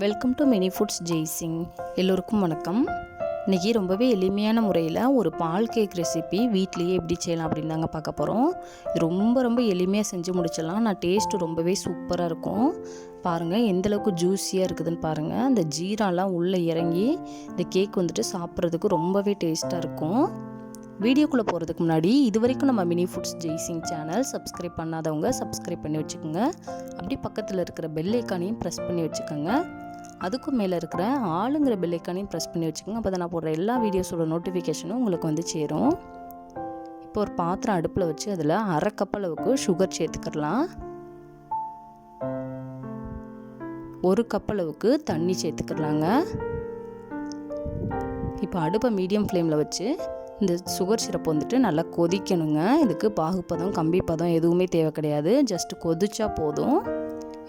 Welcome to mini foods Jaisingh. எல்லோருக்கும் வணக்கம். இன்றைக்கி ரொம்பவே எளிமையான முறையில் ஒரு பால் கேக் ரெசிபி வீட்லேயே எப்படி செய்யலாம் அப்படின்னு தாங்க பார்க்க போகிறோம். இது ரொம்ப எளிமையாக செஞ்சு முடிச்சிடலாம். நான் டேஸ்ட்டு ரொம்பவே சூப்பராக இருக்கும். பாருங்கள் எந்தளவுக்கு ஜூஸியாக இருக்குதுன்னு பாருங்கள். அந்த ஜீராலாம் உள்ளே இறங்கி இந்த கேக் சாப்பிட்றதுக்கு ரொம்பவே டேஸ்ட்டாக இருக்கும். வீடியோக்குள்ளே போகிறதுக்கு முன்னாடி இது வரைக்கும் நம்ம mini foods Jaisingh channel subscribe பண்ணாதவங்க சப்ஸ்கிரைப் பண்ணி வச்சுக்கோங்க. அப்படி பக்கத்தில் இருக்கிற பெல் ஐக்கானையும் ப்ரெஸ் பண்ணி வச்சுக்கோங்க. அதுக்கும் மேலே இருக்கிற ஆளுங்கிற பெல் ஐக்கானையும் ப்ரெஸ் பண்ணி வச்சுக்கோங்க. அப்போ தான் நான் போடுற எல்லா வீடியோஸோட நோட்டிஃபிகேஷனும் உங்களுக்கு சேரும். இப்போ ஒரு பாத்திரம் அடுப்பில் வச்சு அதில் அரை கப் அளவுக்கு சுகர் சேர்த்துக்கலாம். 1 கப் அளவுக்கு தண்ணி சேர்த்துக்கலாங்க. இப்போ அடுப்பை மீடியம் ஃப்ளேமில் வச்சு இந்த சுகர் சிரப் நல்லா கொதிக்கணுங்க. இதுக்கு பாகுப்பதம் கம்பி பதம் எதுவுமே தேவை கிடையாது. ஜஸ்ட் கொதிச்சா போதும்.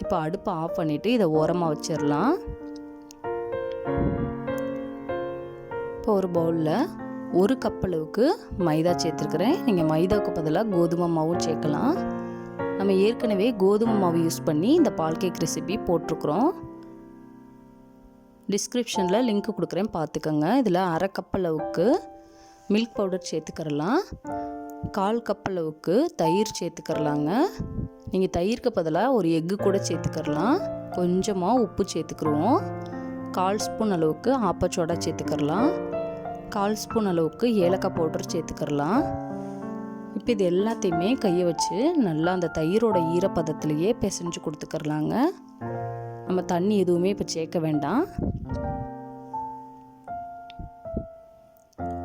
இப்போ அடுப்பை ஆஃப் பண்ணிவிட்டு இதை ஓரமாக வச்சிடலாம். இப்போ ஒரு பவுலில் 1 கப் அளவுக்கு மைதா சேர்த்துருக்குறேன். நீங்கள் மைதாவுக்கு பதிலாக கோதுமை மாவும் சேர்க்கலாம். நம்ம ஏற்கனவே கோதுமை மாவு யூஸ் பண்ணி இந்த பால் கேக் ரெசிபி போட்டிருக்குறோம். டிஸ்கிரிப்ஷனில் லிங்க் கொடுக்குறேன், பார்த்துக்கோங்க. இதில் அரை கப் அளவுக்கு மில்க் பவுடர் சேர்த்துக்கிறலாம். 1/4 கப் அளவுக்கு தயிர் சேர்த்துக்கிறலாங்க. நீங்கள் தயிருக்கு பதிலாக ஒரு எக்கு கூட சேர்த்துக்கிறலாம். கொஞ்சமாக உப்பு சேர்த்துக்கிடுவோம். 1/4 ஸ்பூன் அளவுக்கு ஆப்பச்சோடா சேர்த்துக்கிறலாம். 1/4 ஸ்பூன் அளவுக்கு ஏலக்காய் பவுடர் சேர்த்துக்கிறலாம். இப்போ இது எல்லாத்தையுமே கையை வச்சு நல்லா அந்த தயிரோட ஈரப்பதத்துலேயே பிசைஞ்சு கொடுத்துக்கிறலாங்க. நம்ம தண்ணி எதுவுமே இப்போ சேர்க்க வேண்டாம்.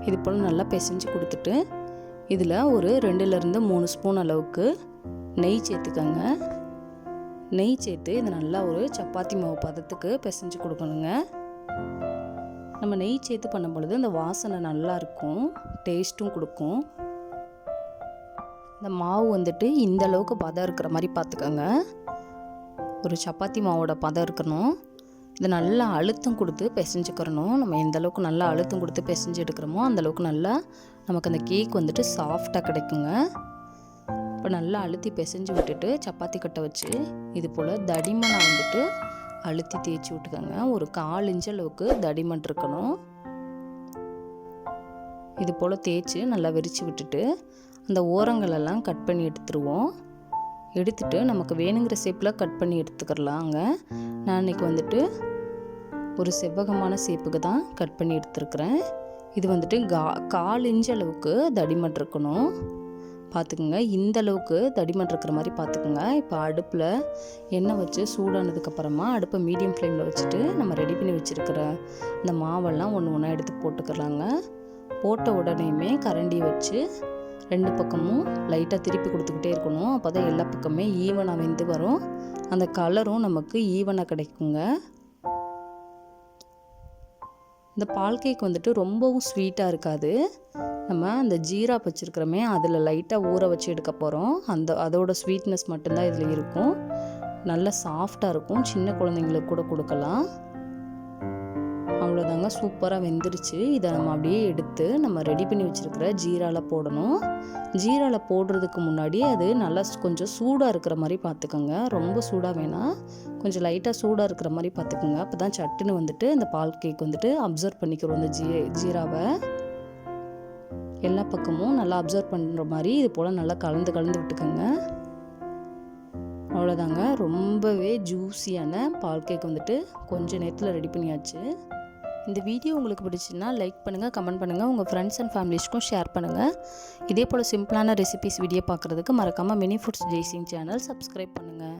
இது போல் நல்லா பிசைஞ்சு கொடுத்துட்டு இதில் ஒரு 2லேருந்து 3 ஸ்பூன் அளவுக்கு நெய் சேர்த்துக்கோங்க. நெய் சேர்த்து இது நல்லா ஒரு சப்பாத்தி மாவு பதத்துக்கு பிசைஞ்சு கொடுக்கணுங்க. நம்ம நெய் சேர்த்து பண்ணும் பொழுது இந்த வாசனை நல்லா இருக்கும், டேஸ்ட்டும் கொடுக்கும். இந்த மாவு இந்த அளவுக்கு பதம் இருக்கிற மாதிரி பார்த்துக்கோங்க. ஒரு சப்பாத்தி மாவோட பதம் இருக்கணும். இது நல்லா அழுத்தம் கொடுத்து பிசைஞ்சுக்கிறணும். நம்ம எந்த அளவுக்கு நல்லா அழுத்தம் கொடுத்து பிசைஞ்சு எடுக்கிறோமோ அந்தளவுக்கு நல்லா நமக்கு அந்த கேக் சாஃப்டாக கிடைக்குங்க. இப்போ நல்லா அழுத்தி பிசைஞ்சு விட்டுட்டு சப்பாத்தி கட்டை வச்சு இது போல் தடிமனாக அழுத்தி தேய்ச்சி விட்டுக்கோங்க. ஒரு 1/4 இன்ச் அளவுக்கு தடிமன் இருக்கணும். இது போல் தேய்ச்சி நல்லா விரித்து விட்டுட்டு அந்த ஓரங்களெல்லாம் கட் பண்ணி எடுத்துருவோம். எடுத்துட்டு நமக்கு வேணுங்கிற ஷேப்பில் கட் பண்ணி எடுத்துக்கிறலாங்க. நான் இன்றைக்கி ஒரு செவ்வகமான ஷேப்புக்கு தான் கட் பண்ணி எடுத்துருக்குறேன். இது 1/4 இன்ச் அளவுக்கு தடிமன் இருக்கணும். பார்த்துக்குங்க, இந்த அளவுக்கு தடிமன் இருக்கிற மாதிரி பார்த்துக்குங்க. இப்போ அடுப்பில் எண்ணெய் வச்சு சூடானதுக்கப்புறமா அடுப்பை மீடியம் ஃப்ளேமில் வச்சுட்டு நம்ம ரெடி பண்ணி வச்சுருக்கிற இந்த மாவெல்லாம் ஒன்று எடுத்து போட்டுக்கலாங்க. போட்ட உடனேயுமே கரண்டி வச்சு 2 பக்கமும் லைட்டாக திருப்பி கொடுத்துக்கிட்டே இருக்கணும். அப்போ தான் எல்லா பக்கமே ஈவனாக வெந்து வரும். அந்த கலரும் நமக்கு ஈவனாக கிடைக்குங்க. இந்த பால் கேக் ரொம்பவும் ஸ்வீட்டாக இருக்காது. நம்ம அந்த ஜீரா வச்சுருக்கிறோமே அதில் லைட்டாக ஊற வச்சு எடுக்க போகிறோம். அதோட ஸ்வீட்னஸ் மட்டும்தான் இதில் இருக்கும். நல்லா சாஃப்டாக இருக்கும். சின்ன குழந்தைங்களுக்கு கூட கொடுக்கலாம். அவ்வளோதாங்க, சூப்பராக வெந்துருச்சு. இதை நம்ம அப்படியே எடுத்து நம்ம ரெடி பண்ணி வச்சுருக்கிற ஜீராவில் போடணும். ஜீராவில் போடுறதுக்கு முன்னாடி அது நல்லா கொஞ்சம் சூடாக இருக்கிற மாதிரி பார்த்துக்கோங்க. ரொம்ப சூடாக வேணாம், கொஞ்சம் லைட்டாக சூடாக இருக்கிற மாதிரி பார்த்துக்கோங்க. அப்போ தான் சட்டுன்னு இந்த பால் கேக் அப்சர்வ் பண்ணிக்கிறோம். இந்த ஜீராவை எல்லா பக்கமும் நல்லா அப்சர்வ் பண்ணுற மாதிரி இது போல் நல்லா கலந்து விட்டுக்கோங்க. அவ்வளோதாங்க, ரொம்பவே ஜூஸியான பால் கேக் கொஞ்சம் நேரத்தில் ரெடி பண்ணியாச்சு. இந்த வீடியோ உங்களுக்கு பிடிச்சுன்னா லைக் பண்ணுங்கள், கமெண்ட் பண்ணுங்கள், உங்கள் ஃப்ரெண்ட்ஸ் அண்ட் ஃபேமிலிஸ்க்கும் ஷேர் பண்ணுங்கள். இதே போல் சிம்பிளான ரெசிபிஸ் வீடியோ பார்க்குறதுக்கு மறக்காமல் mini foods Jaisingh channel subscribe பண்ணுங்கள்.